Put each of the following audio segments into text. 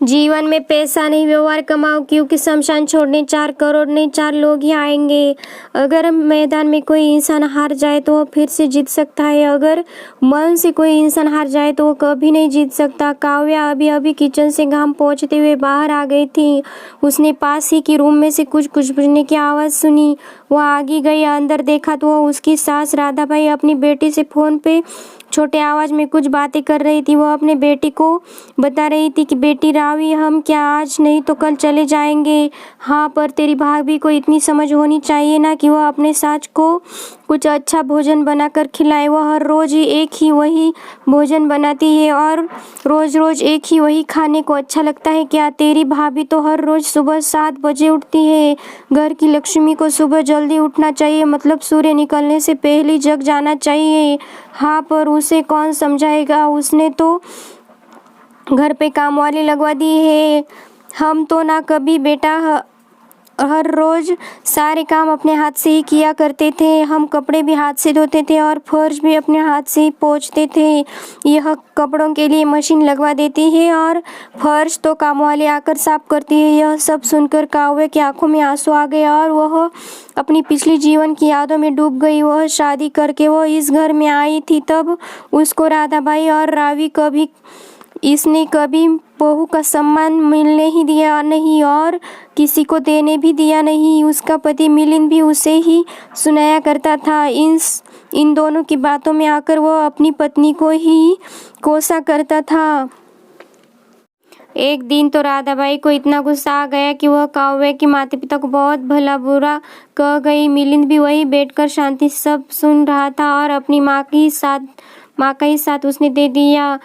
जीवन में पैसा नहीं व्यवहार कमाओ, क्योंकि शमशान छोड़ने 4 करोड़ नहीं 4 लोग ही आएंगे। अगर मैदान में कोई इंसान हार जाए तो वह फिर से जीत सकता है, अगर मन से कोई इंसान हार जाए तो वह कभी नहीं जीत सकता। काव्या अभी अभी किचन से घाम पहुँचते हुए बाहर आ गई थी। उसने पास ही की रूम में से कुछ गुजरने की आवाज़ सुनी। वह आगे गई, अंदर देखा तो वह उसकी सास राधाबाई अपनी बेटी से फ़ोन पे छोटे आवाज में कुछ बातें कर रही थी। वह अपने बेटी को बता रही थी कि बेटी रावी, हम क्या आज नहीं तो कल चले जाएंगे। हाँ, पर तेरी भाभी को इतनी समझ होनी चाहिए ना कि वह अपने सास को कुछ अच्छा भोजन बनाकर खिलाए। वह हर रोज ही एक ही वही भोजन बनाती है और रोज रोज एक ही वही खाने को अच्छा लगता है क्या? तेरी भाभी तो हर रोज सुबह 7 बजे उठती है। घर की लक्ष्मी को सुबह जल्दी उठना चाहिए, मतलब सूर्य निकलने से पहले जग जाना चाहिए। हाँ, पर उसे कौन समझाएगा? उसने तो घर पे काम वाली लगवा दी है। हम तो ना कभी बेटा हर रोज सारे काम अपने हाथ से ही किया करते थे। हम कपड़े भी हाथ से धोते थे और फर्श भी अपने हाथ से ही पोंछते थे। यह कपड़ों के लिए मशीन लगवा देती है और फर्श तो काम वाली आकर साफ करती है। यह सब सुनकर काव्य की आंखों में आंसू आ गए और वह अपनी पिछली जीवन की यादों में डूब गई। वह शादी करके वो इस घर में आई थी, तब उसको राधाबाई और रावी इसने कभी बहू का सम्मान मिलने ही दिया नहीं और किसी को देने भी दिया नहीं। उसका पति मिलिंद भी उसे ही सुनाया करता था। इन दोनों की बातों में आकर वह अपनी पत्नी को ही कोसा करता था। एक दिन तो राधाबाई को इतना गुस्सा आ गया कि वह काव्य के माता पिता को बहुत भला बुरा कह गई। मिलिंद भी वही बैठकर शांति से सब सुन रहा था और अपनी माँ का ही साथ उसने दे दिया।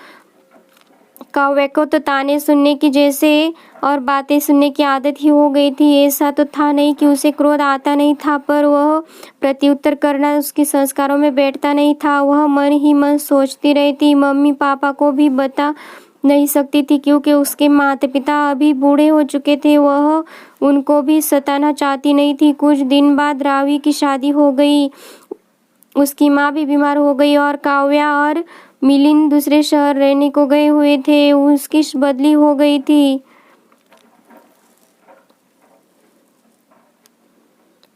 काव्य को तो ताने सुनने की जैसे और बातें सुनने की आदत ही हो गई थी। ऐसा तो था नहीं कि उसे क्रोध आता नहीं था, पर वह प्रत्युत्तर करना उसके संस्कारों में बैठता नहीं था। वह मन ही मन सोचती रहती। मम्मी पापा को भी बता नहीं सकती थी क्योंकि उसके माता पिता अभी बूढ़े हो चुके थे। वह उनको भी सताना चाहती नहीं थी। कुछ दिन बाद रावी की शादी हो गई। उसकी माँ भी बीमार हो गई और काव्या और मिलिंद दूसरे शहर रहने को गए हुए थे। उसकी बदली हो गई थी।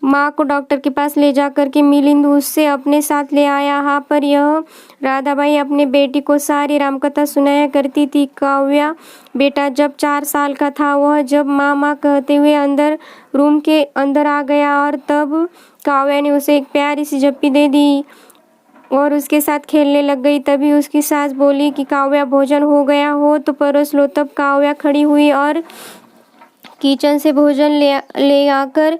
माँ को डॉक्टर के पास ले जाकर के मिलिंद उससे अपने साथ ले आया। हाँ, पर यह राधाबाई अपने बेटी को सारी रामकथा सुनाया करती थी। काव्या बेटा जब 4 साल का था, वह जब माँ माँ कहते हुए रूम के अंदर आ गया और तब काव्या ने उसे एक प्यारी सी जप्पी दे दी और उसके साथ खेलने लग गई। तभी उसकी सास बोली कि काव्या, भोजन हो गया हो तो परोस लो। तब काव्या खड़ी हुई और किचन से भोजन ले आकर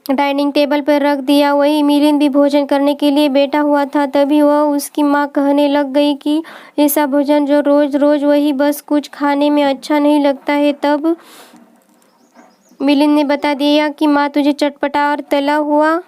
डाइनिंग टेबल पर रख दिया। वही मिलिंद भी भोजन करने के लिए बैठा हुआ था। तभी वह उसकी माँ कहने लग गई कि ऐसा भोजन जो रोज रोज वही बस कुछ खाने में अच्छा नहीं लगता है। तब मिलिंद ने बता दिया कि माँ, तुझे चटपटा और तला हुआ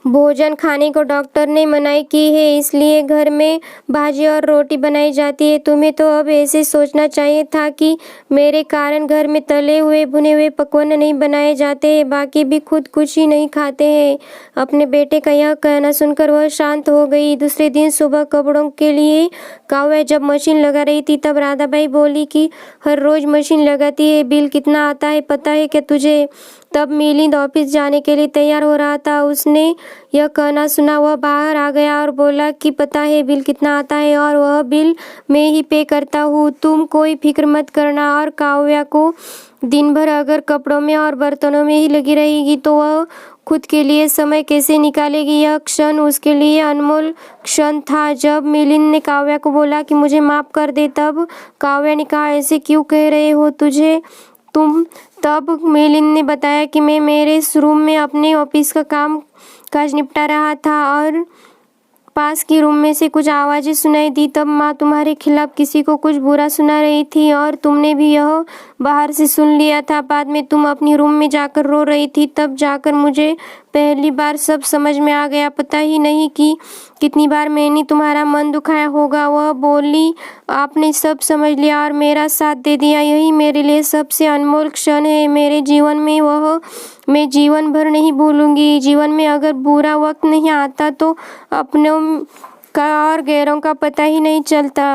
भोजन खाने को डॉक्टर ने मनाही की है, इसलिए घर में भाजी और रोटी बनाई जाती है। तुम्हें तो अब ऐसे सोचना चाहिए था कि मेरे कारण घर में तले हुए भुने हुए पकवान नहीं बनाए जाते हैं। बाकी भी खुद कुछ ही नहीं खाते हैं। अपने बेटे का यह कहना सुनकर वह शांत हो गई। दूसरे दिन सुबह कपड़ों के लिए काव्या जब मशीन लगा रही थी, तब राधाबाई बोली कि हर रोज मशीन लगाती है, बिल कितना आता है पता है क्या तुझे? तब मिलिंद ऑफिस जाने के लिए तैयार हो रहा था। उसने यह कहना सुना। वह बाहर आ गया और बोला कि पता है बिल कितना आता है और वह बिल मैं ही पे करता हूँ, तुम कोई फिक्र मत करना। और काव्या को दिन भर अगर कपड़ों में और बर्तनों में ही लगी रहेगी तो वह खुद के लिए समय कैसे निकालेगी? यह क्षण उसके लिए अनमोल क्षण था। जब मिलिंद ने काव्या को बोला कि मुझे माफ कर दे, तब काव्या ने कहा, ऐसे क्यों कह रहे हो तुम? तब मिलिंद ने बताया कि मैं मेरे रूम में अपने ऑफिस का काम काज निपटा रहा था और पास की रूम में से कुछ आवाज़ें सुनाई दी। तब माँ तुम्हारे खिलाफ किसी को कुछ बुरा सुना रही थी और तुमने भी यह बाहर से सुन लिया था। बाद में तुम अपनी रूम में जाकर रो रही थी। तब जाकर मुझे पहली बार सब समझ में आ गया। पता ही नहीं कि कितनी बार मैंने तुम्हारा मन दुखाया होगा। वह बोली, आपने सब समझ लिया और मेरा साथ दे दिया। यही मेरे लिए सबसे अनमोल क्षण है मेरे जीवन में। वह मैं जीवन भर नहीं भूलूंगी। जीवन में अगर बुरा वक्त नहीं आता तो अपनों का और गैरों का पता ही नहीं चलता।